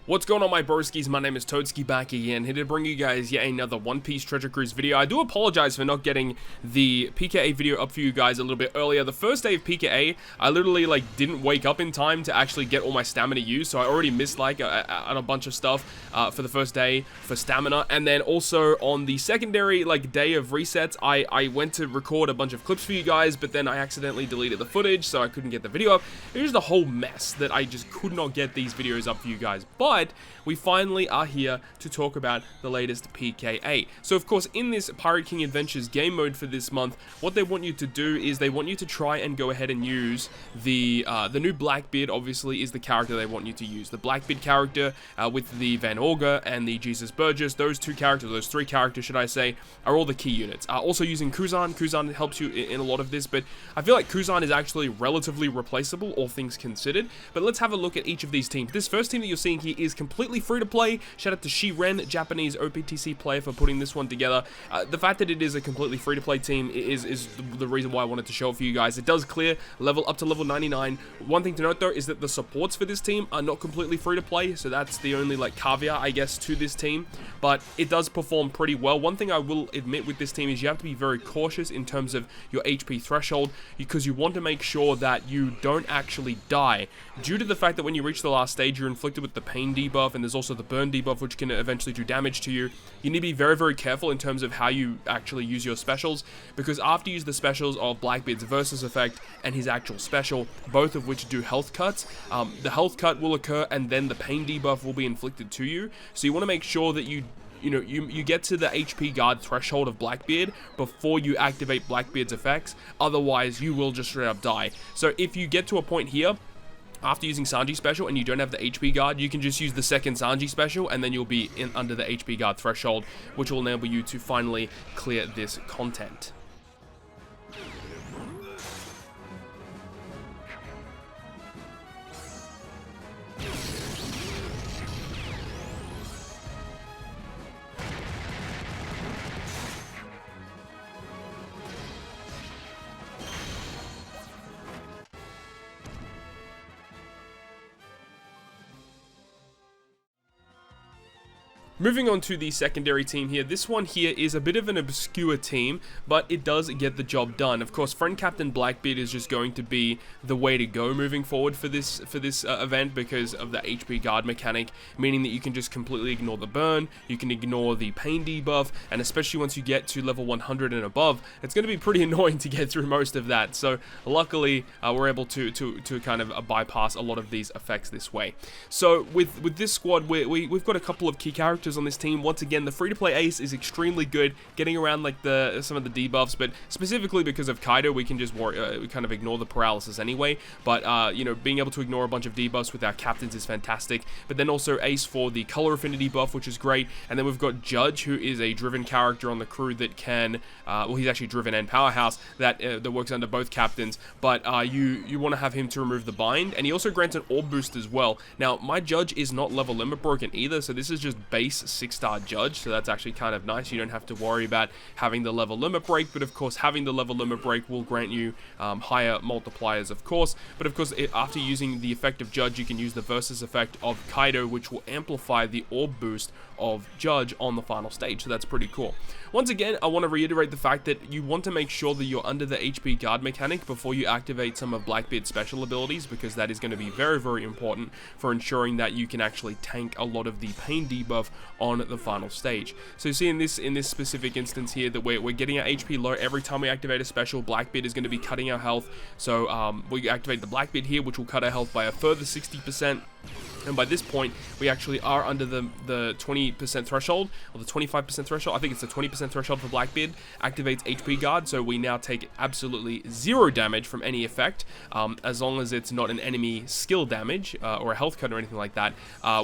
What's going on, my broskiis? My name is Toadski, back again, here to bring you guys yet another One Piece Treasure Cruise video. I do apologize for not getting the PKA video up for you guys a little bit earlier. The first day of PKA, I literally didn't wake up in time to actually get all my stamina used, so I already missed a bunch of stuff for the first day for stamina. And then also on the secondary day of resets, I went to record a bunch of clips for you guys, but then I accidentally deleted the footage, so I couldn't get the video up. It was just a whole mess that I just could not get these videos up for you guys. But we finally are here to talk about the latest PKA. So of course, in this Pirate King Adventures game mode for this month, what they want you to do is they want you to try and go ahead and use the new Blackbeard. Obviously is the character they want you to use. The Blackbeard character with the Van Auger and the Jesus Burgess, those three characters should I say, are all the key units. Also using Kuzan. Kuzan helps you in a lot of this, but I feel like Kuzan is actually relatively replaceable, all things considered. But let's have a look at each of these teams. This first team that you're seeing here is completely free to play. Shout out to Shiren, Japanese OPTC player, for putting this one together. The fact that it is a completely free to play team is the reason why I wanted to show it for you guys. It does clear up to level 99. One thing to note though is that the supports for this team are not completely free to play, so that's the only caveat I guess to this team, but it does perform pretty well. One thing I will admit with this team is you have to be very cautious in terms of your HP threshold, because you want to make sure that you don't actually die, due to the fact that when you reach the last stage, you're inflicted with the pain debuff, and there's also the burn debuff, which can eventually do damage to you. You need to be very, very careful in terms of how you actually use your specials, because after you use the specials of Blackbeard's versus effect and his actual special, both of which do health cuts, the health cut will occur and then the pain debuff will be inflicted to you. So you want to make sure that you get to the HP guard threshold of Blackbeard before you activate Blackbeard's effects, otherwise you will just straight up die. So if you get to a point here after using Sanji special and you don't have the HP guard, you can just use the second Sanji special and then you'll be under the HP guard threshold, which will enable you to finally clear this content. Moving on to the secondary team here, this one here is a bit of an obscure team, but it does get the job done. Of course, Friend Captain Blackbeard is just going to be the way to go moving forward for this event, because of the HP guard mechanic, meaning that you can just completely ignore the burn, you can ignore the pain debuff, and especially once you get to level 100 and above, it's going to be pretty annoying to get through most of that. So luckily, we're able to kind of bypass a lot of these effects this way. So with this squad, we've got a couple of key characters on this team. Once again, the free-to-play ace is extremely good, getting around some of the debuffs, but specifically because of Kaido, we can just we kind of ignore the paralysis anyway. But being able to ignore a bunch of debuffs with our captains is fantastic. But then also ace for the color affinity buff, which is great. And then we've got Judge, who is a driven character on the crew that can well, he's actually driven and powerhouse that works under both captains, but you want to have him to remove the bind, and he also grants an orb boost as well. Now my Judge is not level limit broken either, so this is just base 6-star Judge, so that's actually kind of nice. You don't have to worry about having the level limit break, but of course having the level limit break will grant you higher multipliers, of course. But of course, after using the effect of Judge, you can use the versus effect of Kaido, which will amplify the orb boost of Judge on the final stage, so that's pretty cool. Once again, I want to reiterate the fact that you want to make sure that you're under the HP guard mechanic before you activate some of Blackbeard's special abilities, because that is going to be very, very important for ensuring that you can actually tank a lot of the pain debuff on the final stage. So you see in this specific instance here that we're getting our HP low every time we activate a special. Blackbeard is going to be cutting our health, so we activate the Blackbeard here, which will cut our health by a further 60%. And by this point, we actually are under the 20% threshold, or the 25% threshold. I think it's the 20% threshold for Blackbeard. Activates HP guard, so we now take absolutely 0 damage from any effect, as long as it's not an enemy skill damage or a health cut or anything like that.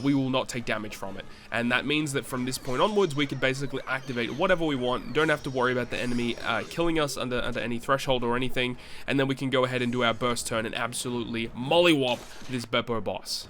We will not take damage from it, and that means that from this point onwards, we can basically activate whatever we want. Don't have to worry about the enemy killing us under any threshold or anything, and then we can go ahead and do our burst turn and absolutely mollywop this Bepo boss.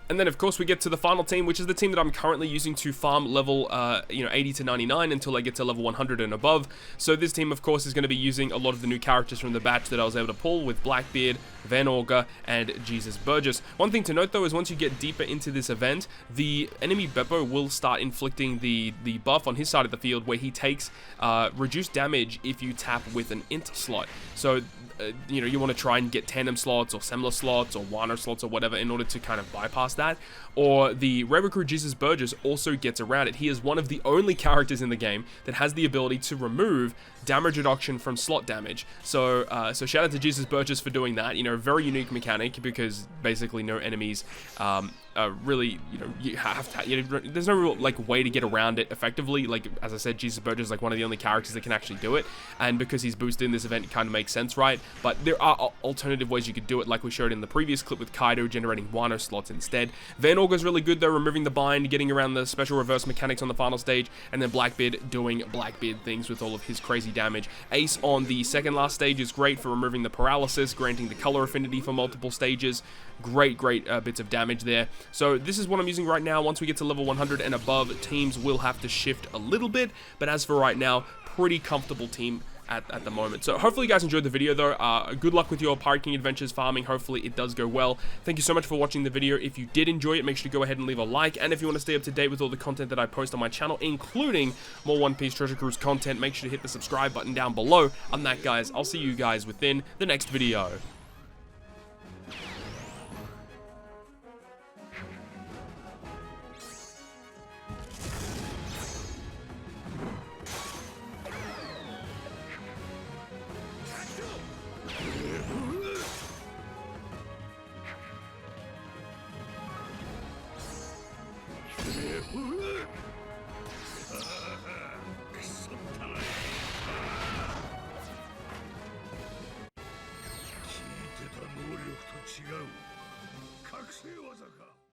And then, of course, we get to the final team, which is the team that I'm currently using to farm level, 80 to 99 until I get to level 100 and above. So this team, of course, is going to be using a lot of the new characters from the batch that I was able to pull with Blackbeard, Van Augur, and Jesus Burgess. One thing to note, though, is once you get deeper into this event, the enemy Bepo will start inflicting the buff on his side of the field where he takes reduced damage if you tap with an int slot. So you want to try and get tandem slots or Semler slots or Warner slots or whatever in order to kind of bypass that. Or the Red Recruit Jesus Burgess also gets around it. He is one of the only characters in the game that has the ability to remove damage reduction from slot damage. So shout out to Jesus Burgess for doing that. Very unique mechanic because basically no enemies really, you have to, there's no real way to get around it effectively. As I said, Jesus Burgess is one of the only characters that can actually do it, and because he's boosted in this event, it kind of makes sense, right? But there are alternative ways you could do it, like we showed in the previous clip with Kaido generating Wano slots instead. Van Augur's really good though, removing the bind, getting around the special reverse mechanics on the final stage, and then Blackbeard doing Blackbeard things with all of his crazy damage. Ace on the second last stage is great for removing the paralysis, granting the color affinity for multiple stages. Great bits of damage there. So this is what I'm using right now. Once we get to level 100 and above, teams will have to shift a little bit, but as for right now, pretty comfortable team at the moment. So hopefully you guys enjoyed the video though. Good luck with your Pirate King adventures farming. Hopefully it does go well. Thank you so much for watching the video. If you did enjoy it, make sure to go ahead and leave a like, and if you want to stay up to date with all the content that I post on my channel, including more One Piece Treasure Cruise content, make sure to hit the subscribe button down below. On that, guys, I'll see you guys within the next video. Yeah.